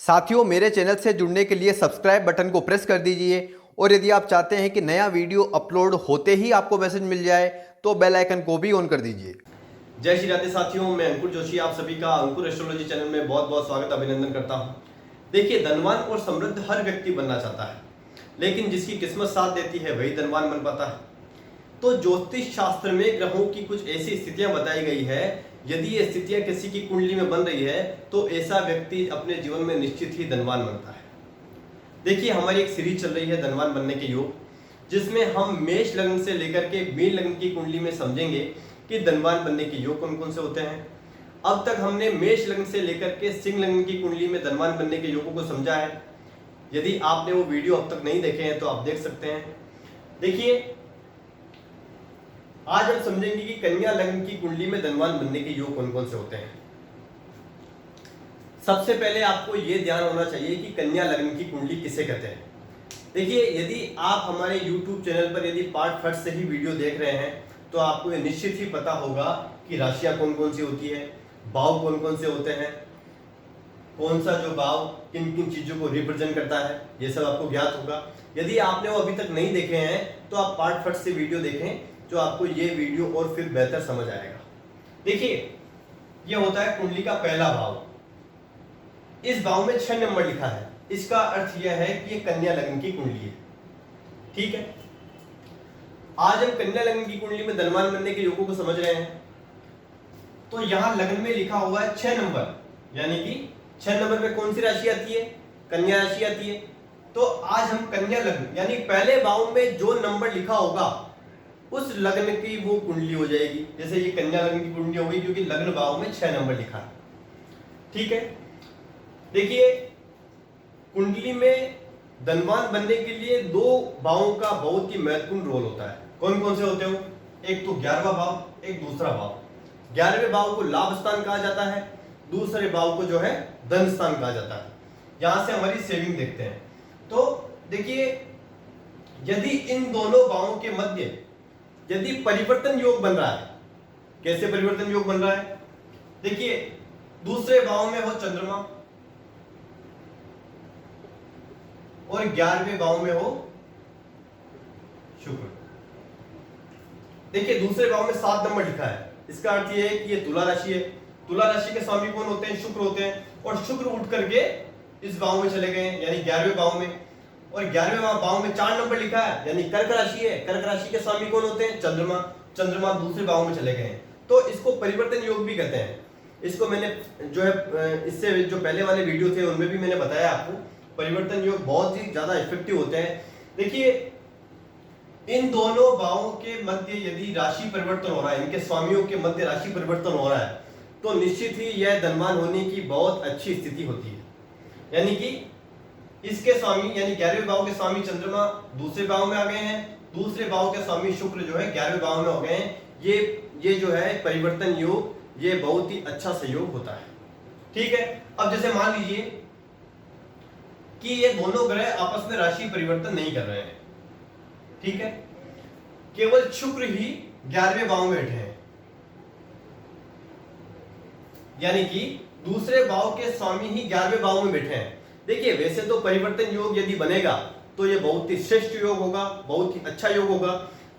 साथियों, मेरे चैनल से जुड़ने के लिए सब्सक्राइब बटन को प्रेस कर दीजिए और यदि आप चाहते हैं कि नया वीडियो अपलोड होते ही आपको मैसेज मिल जाए तो बेल आइकन को भी ऑन कर दीजिए। जय श्री राधे साथियों, मैं अंकुर जोशी आप सभी का अंकुर एस्ट्रोलॉजी चैनल में बहुत बहुत स्वागत अभिनंदन करता हूं। देखिए, धनवान और समृद्ध हर व्यक्ति बनना चाहता है, लेकिन जिसकी किस्मत साथ देती है वही धनवान बन पाता है। तो ज्योतिष शास्त्र में ग्रहों की कुछ ऐसी स्थितियां बताई गई है, यदि ये स्थितियां किसी की कुंडली में बन रही है तो ऐसा व्यक्ति अपने जीवन में निश्चित ही धनवान बनता है। देखिए, हमारी एक सीरीज चल रही है धनवान बनने के योग, जिसमें हम मेष लग्न से लेकर के मीन लग्न की कुंडली में समझेंगे कि धनवान बनने के योग कौन कौन से होते हैं। अब तक हमने मेष लग्न से लेकर के सिंह लग्न की कुंडली में धनवान बनने के योगों को समझा है। यदि आपने वो वीडियो अब तक नहीं देखे हैं तो आप देख सकते हैं। देखिए, आज हम समझेंगे कि कन्या लग्न की कुंडली में धनवान बनने के योग कौन कौन से होते हैं। सबसे पहले आपको यह ध्यान होना चाहिए कि कन्या लग्न की कुंडली किसे कहते हैं। देखिए, यदि आप हमारे YouTube चैनल पर यदि पार्ट फर्स्ट से ही वीडियो देख रहे हैं तो आपको ये निश्चित ही पता होगा कि राशियां कौन कौन सी होती है, भाव कौन कौन से होते हैं, कौन सा जो भाव किन किन चीजों को रिप्रेजेंट करता है, ये सब आपको ज्ञात होगा। यदि आपने वो अभी तक नहीं देखे हैं तो आप पार्ट फर्स्ट से वीडियो देखें, जो आपको ये वीडियो और फिर बेहतर समझ आएगा। देखिए, ये होता है कुंडली का पहला भाव। इस भाव में 6 नंबर लिखा है, इसका अर्थ यह है कि ये कन्या लग्न की कुंडली है। ठीक है, आज हम कन्या लग्न की कुंडली में धनवान बनने के योगों को समझ रहे हैं। तो यहां लग्न में लिखा हुआ है 6 नंबर, यानी कि 6 नंबर पे कौन सी राशि आती है? कन्या राशि आती है। तो आज हम कन्या लग्न यानी पहले भाव में जो नंबर लिखा होगा उस लग्न की वो कुंडली हो जाएगी। जैसे ये कन्या लग्न की कुंडली हो गई क्योंकि लग्न भाव में 6 नंबर लिखा है। ठीक है, देखिए, कुंडली में धनवान बनने के लिए 2 भावों का बहुत ही महत्वपूर्ण रोल होता है। कौन कौन से होते हो? एक तो 11वां भाव, एक दूसरा भाव। 11वें भाव को लाभ स्थान कहा जाता है, दूसरे भाव को जो है धन स्थान कहा जाता है। यहां से हमारी सेविंग देखते हैं। तो देखिए, यदि इन दोनों भावों के मध्य यदि परिवर्तन योग बन रहा है, कैसे परिवर्तन योग बन रहा है? देखिए, दूसरे भाव में हो चंद्रमा और 11वें भाव में हो शुक्र। देखिए, दूसरे भाव में 7 नंबर लिखा है, इसका अर्थ यह है कि ये तुला राशि है। तुला राशि के स्वामी कौन होते हैं? शुक्र होते हैं। और शुक्र उठ करके इस भाव में चले गए यानी 11वें भाव में, और 11वें भाव में 4 नंबर लिखा है यानी कर्क राशि है। कर्क राशि के स्वामी कौन होते हैं? चंद्रमा। चंद्रमा दूसरे भाव में चले गए, तो इसको परिवर्तन योग भी कहते हैं। इसको मैंने जो है इससे जो पहले वाले वीडियो थे उनमें भी मैंने बताया आपको, परिवर्तन योग बहुत ही ज्यादा इफेक्टिव होते हैं। देखिए, इन दोनों भावों के मध्य यदि राशि परिवर्तन हो रहा है, इनके स्वामियों के मध्य राशि परिवर्तन हो रहा है, तो निश्चित ही यह धनवान होने की बहुत अच्छी स्थिति होती है। यानी कि इसके स्वामी यानी 11वें भाव के स्वामी चंद्रमा दूसरे भाव में आ गए हैं, दूसरे भाव के स्वामी शुक्र जो है 11वें भाव में हो गए हैं। ये जो है परिवर्तन योग, ये बहुत ही अच्छा सहयोग होता है। ठीक है, अब जैसे मान लीजिए कि ये दोनों ग्रह आपस में राशि परिवर्तन नहीं कर रहे हैं। ठीक है, केवल शुक्र ही 11वें भाव में बैठे हैं, यानी कि दूसरे भाव के स्वामी ही 11वें भाव में बैठे हैं। देखिए, वैसे तो परिवर्तन योग यदि बनेगा तो ये बहुत ही श्रेष्ठ योग होगा, बहुत ही अच्छा योग होगा।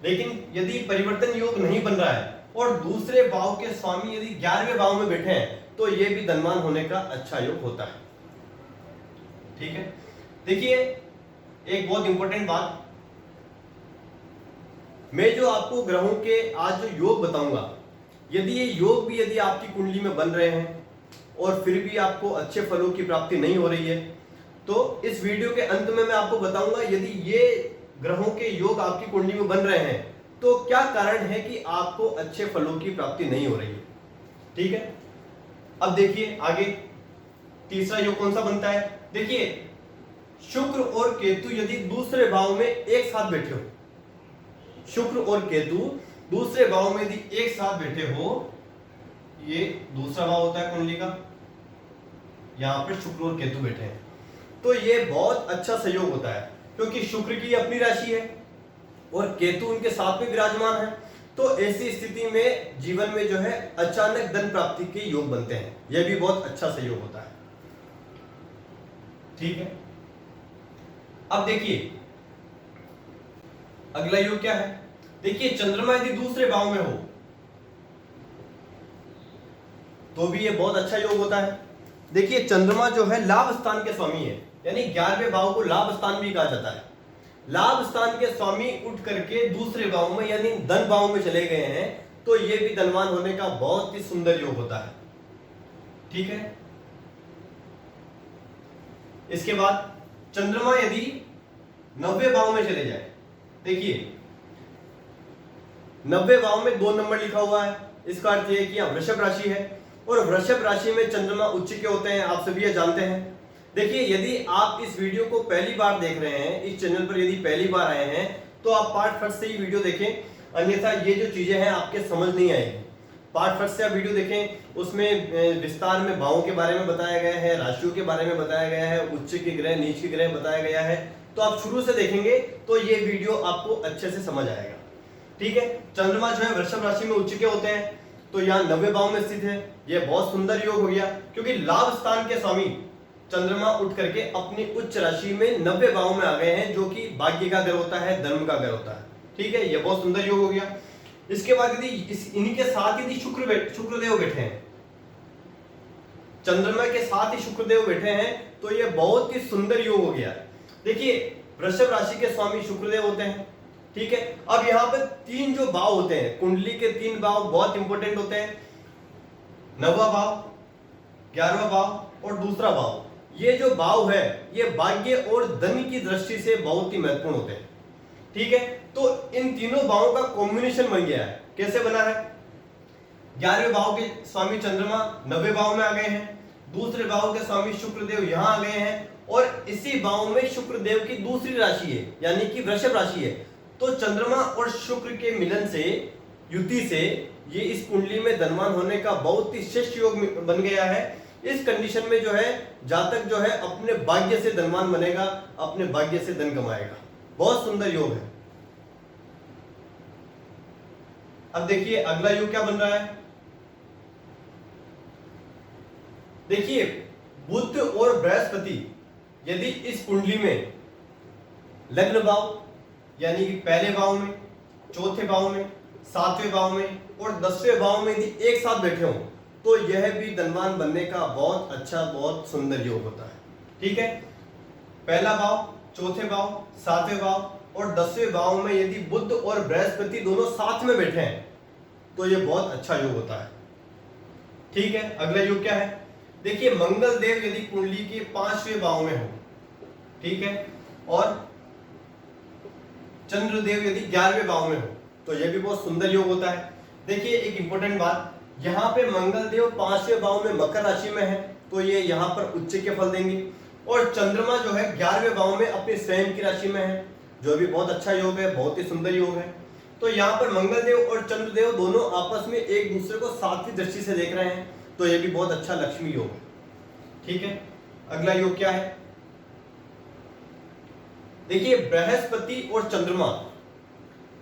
लेकिन यदि परिवर्तन योग नहीं बन रहा है और दूसरे भाव के स्वामी यदि 11वें भाव में बैठे हैं तो ये भी धनवान होने का अच्छा योग होता है। ठीक है, देखिए, एक बहुत इंपॉर्टेंट बात, मैं जो आपको ग्रहों के आज जो योग बताऊंगा, यदि ये योग भी यदि आपकी कुंडली में बन रहे हैं और फिर भी आपको अच्छे फलों की प्राप्ति नहीं हो रही है, तो इस वीडियो के अंत में मैं आपको बताऊंगा यदि ये ग्रहों के योग आपकी कुंडली में बन रहे हैं तो क्या कारण है कि आपको अच्छे फलों की प्राप्ति नहीं हो रही है। ठीक है, अब देखिए आगे तीसरा योग कौन सा बनता है। देखिए, शुक्र और केतु यदि दूसरे भाव में एक साथ बैठे हो, शुक्र और केतु दूसरे भाव में यदि एक साथ बैठे हो, ये दूसरा भाव होता है कुंडली का, यहां पर शुक्र और केतु बैठे हैं, तो ये बहुत अच्छा सहयोग होता है क्योंकि शुक्र की अपनी राशि है और केतु उनके साथ में विराजमान है। तो ऐसी स्थिति में जीवन में जो है अचानक धन प्राप्ति के योग बनते हैं, यह भी बहुत अच्छा सहयोग होता है। ठीक है। अब देखिए अगला योग क्या है। देखिए चंद्रमा यदि दूसरे भाव में हो तो भी ये बहुत अच्छा योग होता है। देखिए चंद्रमा जो है लाभ स्थान के स्वामी है, यानी 11वें भाव को लाभ स्थान भी कहा जाता है। लाभ स्थान के स्वामी उठ करके दूसरे भाव में यानी धन भाव में चले गए हैं, तो ये भी धनवान होने का बहुत ही सुंदर योग होता है। ठीक है। इसके बाद चंद्रमा यदि 9वें भाव में चले जाए, देखिए 90 भाव में 2 नंबर लिखा हुआ है, इसका अर्थ यह है कि यहां वृषभ राशि है और वृषभ राशि में चंद्रमा उच्च के होते हैं, आप सभी ये जानते हैं। देखिए यदि आप इस वीडियो को पहली बार देख रहे हैं, इस चैनल पर यदि पहली बार आए हैं, तो आप पार्ट फर्स्ट से ही वीडियो देखें, अन्यथा ये जो चीजें हैं आपके समझ नहीं आएगी। पार्ट फर्स्ट से आप वीडियो देखें, उसमें विस्तार में भावों के बारे में बताया गया है, राशियों के बारे में बताया गया है, उच्च के ग्रह नीच के ग्रह बताया गया है। तो आप शुरू से देखेंगे तो ये वीडियो आपको अच्छे से समझ आएगा। ठीक है। चंद्रमा जो है वृषभ राशि में उच्च के होते हैं, तो यहाँ 90 भाव में स्थित है। यह बहुत सुंदर योग हो गया, क्योंकि लाभ स्थान के स्वामी चंद्रमा उठ करके अपनी उच्च राशि में 90 भाव में आ गए हैं, जो कि भाग्य का घर होता है, धर्म का घर होता है। ठीक है, यह बहुत सुंदर योग हो गया। इसके बाद यदि इन्हीं के साथ यदि शुक्रदेव बैठे हैं, चंद्रमा के साथ ही शुक्रदेव बैठे हैं, तो यह बहुत ही सुंदर योग हो गया। देखिए वृषभ राशि के स्वामी शुक्रदेव होते हैं। ठीक है। अब यहां पर 3 जो भाव होते हैं, कुंडली के 3 भाव बहुत इंपॉर्टेंट होते हैं, 9वां भाव, 11वां भाव और दूसरा भाव। ये जो भाव है ये भाग्य और धन की दृष्टि से बहुत ही महत्वपूर्ण होते हैं। ठीक है। तो इन तीनों भावों का कॉम्बिनेशन बन गया है। कैसे बना है? 11वें भाव के स्वामी चंद्रमा 90 भाव में आ गए हैं, दूसरे भाव के स्वामी शुक्रदेव यहां आ गए हैं, और इसी भाव में शुक्रदेव की दूसरी राशि है, यानी कि वृषभ राशि है। तो चंद्रमा और शुक्र के मिलन से, युति से, ये इस कुंडली में धनवान होने का बहुत ही श्रेष्ठ योग बन गया है। इस कंडीशन में जो है जातक जो है अपने भाग्य से धनवान बनेगा, अपने भाग्य से धन कमाएगा। बहुत सुंदर योग है। अब देखिए अगला योग क्या बन रहा है। देखिए बुध और बृहस्पति यदि इस कुंडली में लग्न भाव यानी कि पहले भाव में, चौथे भाव में, 7वें भाव में और 10वें भाव में यदि एक साथ बैठे हों, तो यह भी धनवान बनने का बहुत अच्छा, बहुत सुंदर योग होता है। ठीक है। पहला भाव, चौथे भाव, 7वें भाव और 10वें भाव में यदि बुध और बृहस्पति दोनों साथ में बैठे हैं, तो यह बहुत अच्छा योग होता है। ठीक है। अगला योग क्या है? देखिए मंगल देव यदि कुंडली के 5वें भाव में हो, ठीक है, और चंद्रदेव यदि 11वें भाव में हो, तो यह भी बहुत सुंदर योग होता है। देखिए एक इंपॉर्टेंट बात, यहाँ पे मंगल देव 5वें भाव में मकर राशि में है, तो ये यहाँ पर उच्च के फल देंगे, और चंद्रमा जो है 11वें भाव में अपने स्वयं की राशि में है, जो भी बहुत अच्छा योग है, बहुत ही सुंदर योग है। तो यहाँ पर मंगल देव और चंद्रदेव दोनों आपस में एक दूसरे को सातवीं दृष्टि से देख रहे हैं, तो यह भी बहुत अच्छा लक्ष्मी योग है। ठीक है। अगला योग क्या है? देखिए बृहस्पति और चंद्रमा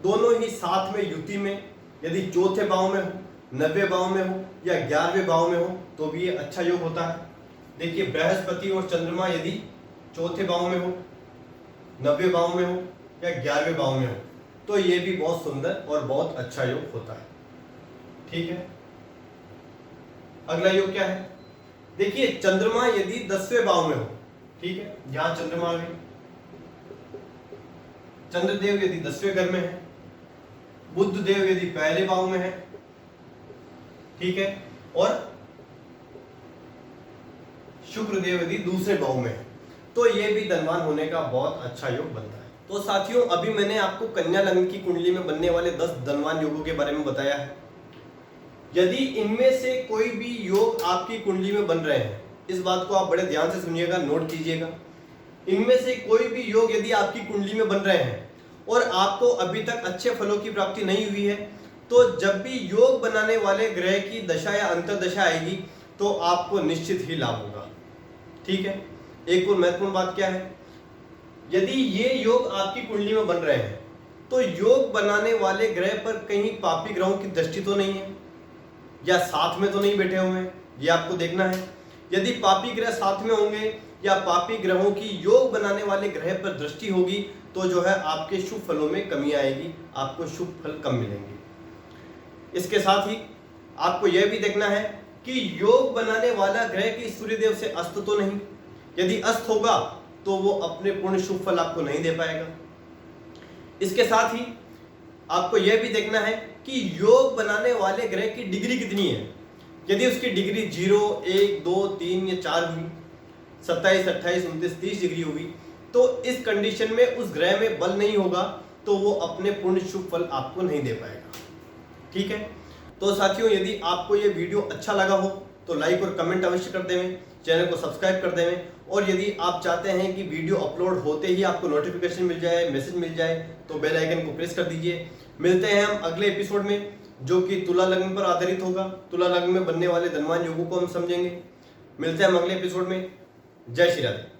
दोनों ही साथ में युति में यदि चौथे भाव में हो, 90 भाव में हो या 11वें भाव में हो, तो भी ये अच्छा योग होता है। देखिए बृहस्पति और चंद्रमा यदि चौथे भाव में हो, 90 भाव में हो या 11वें भाव में हो, तो ये भी बहुत सुंदर और बहुत अच्छा योग होता है। ठीक है। अगला योग क्या है? देखिए चंद्रमा यदि 10वें भाव में हो, ठीक है, यहां चंद्रमा आ गए, चंद्रदेव यदि 10वें घर में है, बुध देव यदि पहले भाव में है, ठीक है, और शुक्र देव यदि दूसरे भाव में है, तो यह भी धनवान होने का बहुत अच्छा योग बनता है। तो साथियों अभी मैंने आपको कन्या लग्न की कुंडली में बनने वाले 10 धनवान योगों के बारे में बताया है। यदि इनमें से कोई भी योग आपकी कुंडली में बन रहे हैं, इस बात को आप बड़े ध्यान से सुनिएगा, नोट कीजिएगा। इनमें से कोई भी योग यदि आपकी कुंडली में बन रहे हैं और आपको अभी तक अच्छे फलों की प्राप्ति नहीं हुई है, तो जब भी योग बनाने वाले ग्रह की दशा या अंतर्दशा आएगी, तो आपको निश्चित ही लाभ होगा। ठीक है। एक और महत्वपूर्ण बात क्या है? यदि ये योग आपकी कुंडली में बन रहे हैं, तो योग बनाने वाले ग्रह पर कहीं पापी ग्रहों की दृष्टि तो नहीं है, या साथ में तो नहीं बैठे हुए हैं, ये आपको देखना है। यदि पापी ग्रह साथ में होंगे या पापी ग्रहों की योग बनाने वाले ग्रह पर दृष्टि होगी तो जो है आपके शुभ फलों में कमी आएगी, आपको शुभ फल कम मिलेंगे। इसके साथ ही आपको यह भी देखना है कि योग बनाने वाला ग्रह की सूर्यदेव से अस्त तो नहीं, यदि अस्त होगा तो वो अपने पूर्ण शुभ फल आपको नहीं दे पाएगा। इसके साथ ही आपको यह भी देखना है कि योग बनाने वाले ग्रह की डिग्री कितनी है। यदि उसकी डिग्री 0, 1, 2, 3 या 4 हुई, 27, 28, 29, 30 डिग्री हुई, तो इस कंडीशन में उस ग्रह में बल नहीं होगा तो वो अपने पूर्ण शुभ फल आपको नहीं दे पाएगा। ठीक है, तो साथियों यदि आपको ये वीडियो अच्छा लगा हो तो लाइक और कमेंट अवश्य कर देवें, चैनल को सब्सक्राइब कर देवें, और यदि आप चाहते हैं कि वीडियो अपलोड होते ही आपको नोटिफिकेशन मिल जाए, मैसेज मिल जाए, तो बेल आइकन को प्रेस कर दीजिए। मिलते हैं हम अगले एपिसोड में जो कि तुला लग्न पर आधारित होगा। तुला लग्न में बनने वाले धनवान योगों को हम समझेंगे। मिलते हैं हम अगले एपिसोड में। जय श्री राधे।